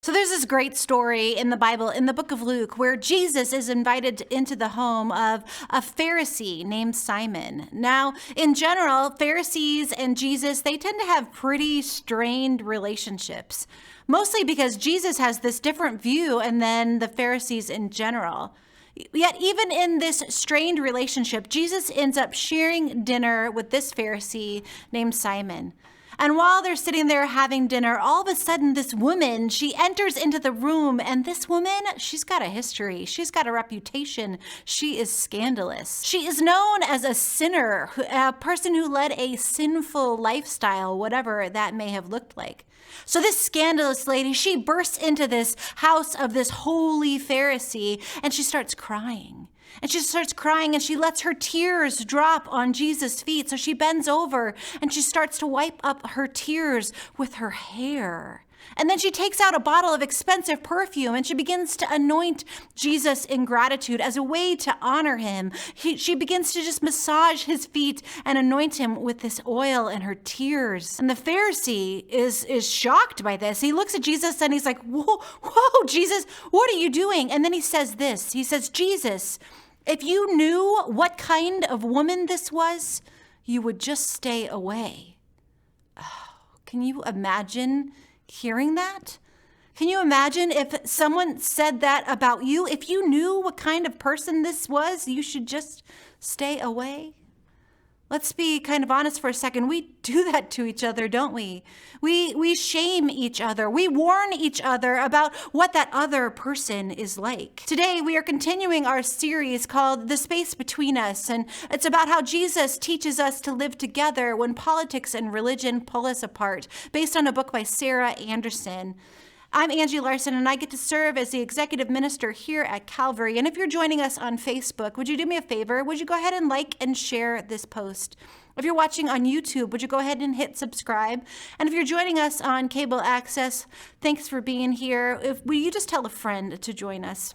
So there's this great story in the Bible, in the book of Luke, where Jesus is invited into the home of a Pharisee named Simon. Now, in general, Pharisees and Jesus, they tend to have pretty strained relationships, mostly because Jesus has this different view and then the Pharisees in general. Yet even in this strained relationship, Jesus ends up sharing dinner with this Pharisee named Simon. And while they're sitting there having dinner, all of a sudden this woman, she enters into the room, and this woman, she's got a history. She's got a reputation. She is scandalous. She is known as a sinner, a person who led a sinful lifestyle, whatever that may have looked like. So this scandalous lady, she bursts into this house of this holy Pharisee, and she starts crying. And she starts crying and she lets her tears drop on Jesus' feet. So she bends over and she starts to wipe up her tears with her hair. And then she takes out a bottle of expensive perfume and she begins to anoint Jesus in gratitude as a way to honor him. She begins to just massage his feet and anoint him with this oil and her tears. And the Pharisee is shocked by this. He looks at Jesus and he's like, whoa, Jesus, what are you doing? And then he says this. He says, Jesus, if you knew what kind of woman this was, you would just stay away. Oh, can you imagine hearing that? Can you imagine if someone said that about you? If you knew what kind of person this was, you should just stay away? Let's be kind of honest for a second. We do that to each other, don't we? We shame each other. We warn each other about what that other person is like. Today, we are continuing our series called The Space Between Us, and it's about how Jesus teaches us to live together when politics and religion pull us apart, based on a book by Sarah Anderson. I'm Angie Larson, and I get to serve as the executive minister here at Calvary. And if you're joining us on Facebook, would you do me a favor? Would you go ahead and like and share this post? If you're watching on YouTube, would you go ahead and hit subscribe? And if you're joining us on cable access, thanks for being here. Will you just tell a friend to join us?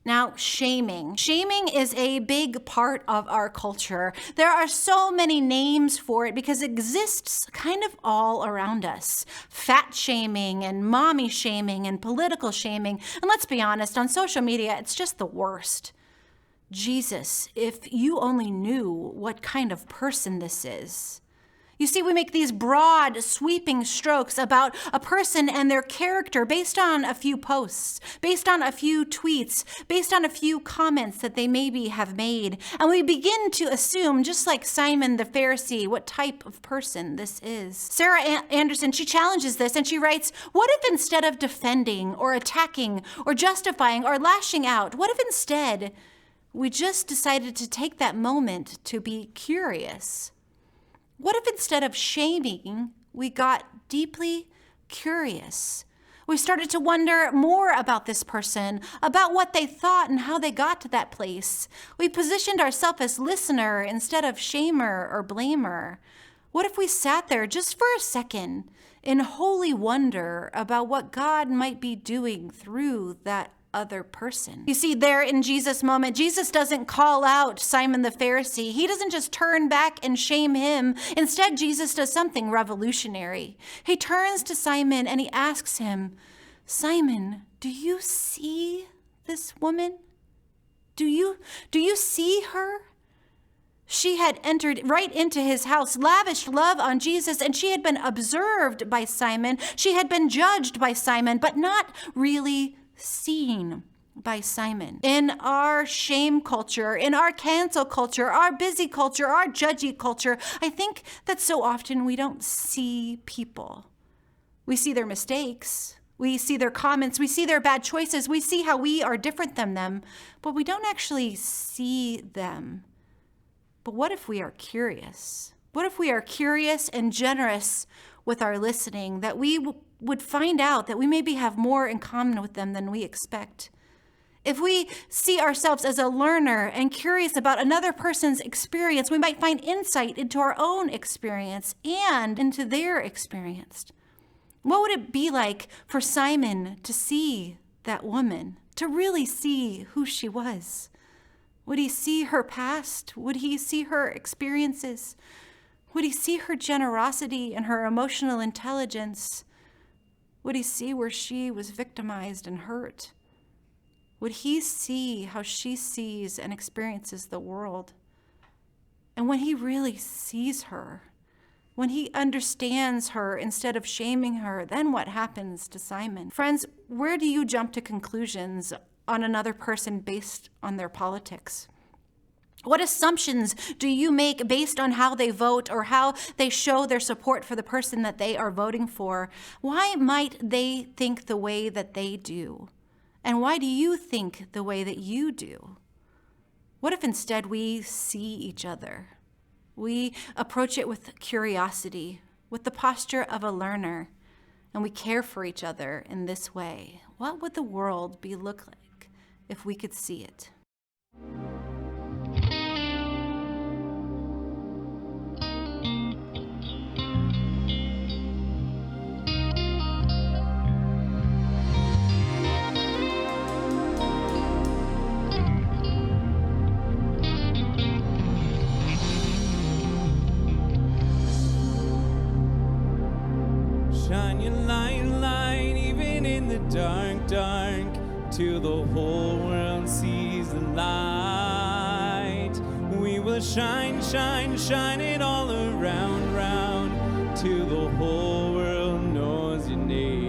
Now, shaming. Shaming is a big part of our culture. There are so many names for it because it exists kind of all around us. Fat shaming and mommy shaming and political shaming. And let's be honest, on social media, it's just the worst. Jesus, if you only knew what kind of person this is. You see, we make these broad, sweeping strokes about a person and their character based on a few posts, based on a few tweets, based on a few comments that they maybe have made. And we begin to assume, just like Simon the Pharisee, what type of person this is. Sarah Anderson, she challenges this and she writes, what if instead of defending or attacking or justifying or lashing out, what if instead we just decided to take that moment to be curious? What if instead of shaming, we got deeply curious? We started to wonder more about this person, about what they thought and how they got to that place. We positioned ourselves as listener instead of shamer or blamer. What if we sat there just for a second in holy wonder about what God might be doing through that other person? You see, there in Jesus' moment, Jesus doesn't call out Simon the Pharisee. He doesn't just turn back and shame him. Instead, Jesus does something revolutionary. He turns to Simon and he asks him, Simon, do you see this woman? Do you see her? She had entered right into his house, lavished love on Jesus, and she had been observed by Simon. She had been judged by Simon, but not really seen by Simon. In our shame culture, in our cancel culture, our busy culture, our judgy culture, I think that so often we don't see people. We see their mistakes. We see their comments. We see their bad choices. We see how we are different than them, but we don't actually see them. But what if we are curious? What if we are curious and generous with our listening, that we would find out that we maybe have more in common with them than we expect? If we see ourselves as a learner and curious about another person's experience, we might find insight into our own experience and into their experience. What would it be like for Simon to see that woman, to really see who she was? Would he see her past? Would he see her experiences? Would he see her generosity and her emotional intelligence? Would he see where she was victimized and hurt? Would he see how she sees and experiences the world? And when he really sees her, when he understands her instead of shaming her, then what happens to Simon? Friends, where do you jump to conclusions on another person based on their politics? What assumptions do you make based on how they vote or how they show their support for the person that they are voting for? Why might they think the way that they do? And why do you think the way that you do? What if instead we see each other? We approach it with curiosity, with the posture of a learner, and we care for each other in this way. What would the world look like if we could see it? Shine your light, even in the dark, till the whole world sees the light. We will shine it all around, till the whole world knows your name.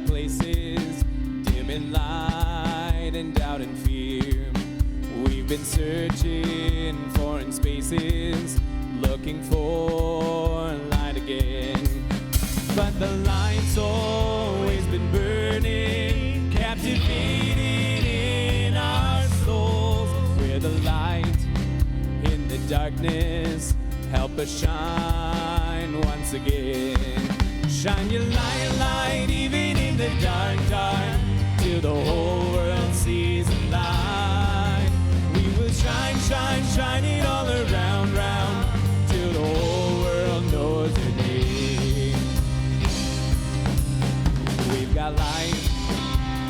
Places, dim in light and doubt and fear. We've been searching foreign spaces, looking for light again. But the light's always been burning, captivating in our souls. We're the light in the darkness, help us shine once again. Shine your light, even in the dark, till the whole world sees the light. We will shine it all around, till the whole world knows your name. We've got light,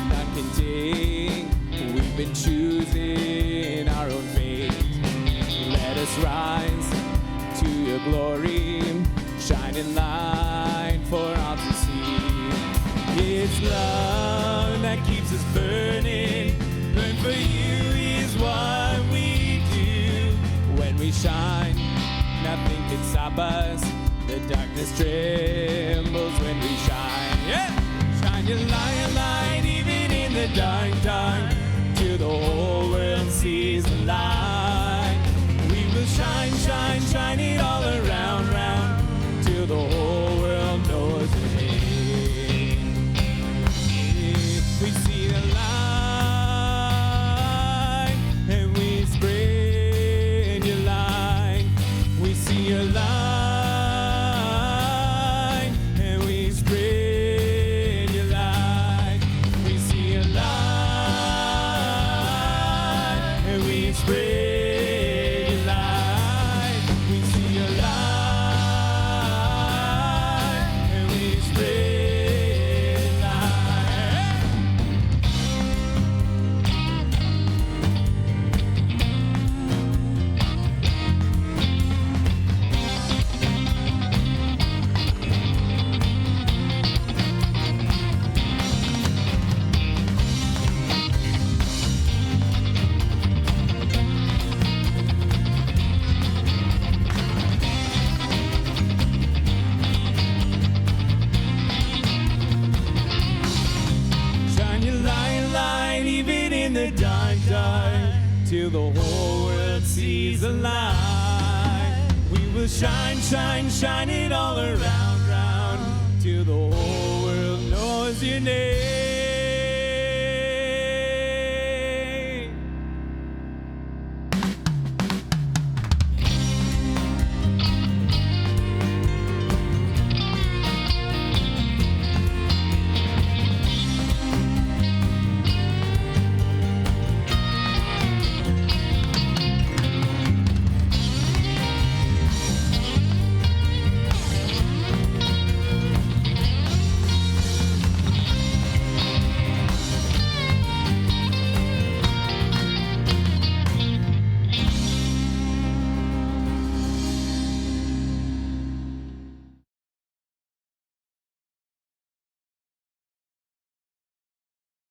none can take. We've been choosing our own fate. Let us rise to your glory, shining light for all to see. It's love that keeps us burning. Burn for you is what we do. When we shine, nothing can stop us. The darkness trembles when we shine. Yeah! Shine your light, even in the dark, till the whole world sees the light. We will shine it all around, till the whole world knows your name. We see the light, and we spread your light. We see your light, and we spread your light. We see your light, and we spread. Till the whole world sees the light. We will shine it all around, till the whole world knows your name.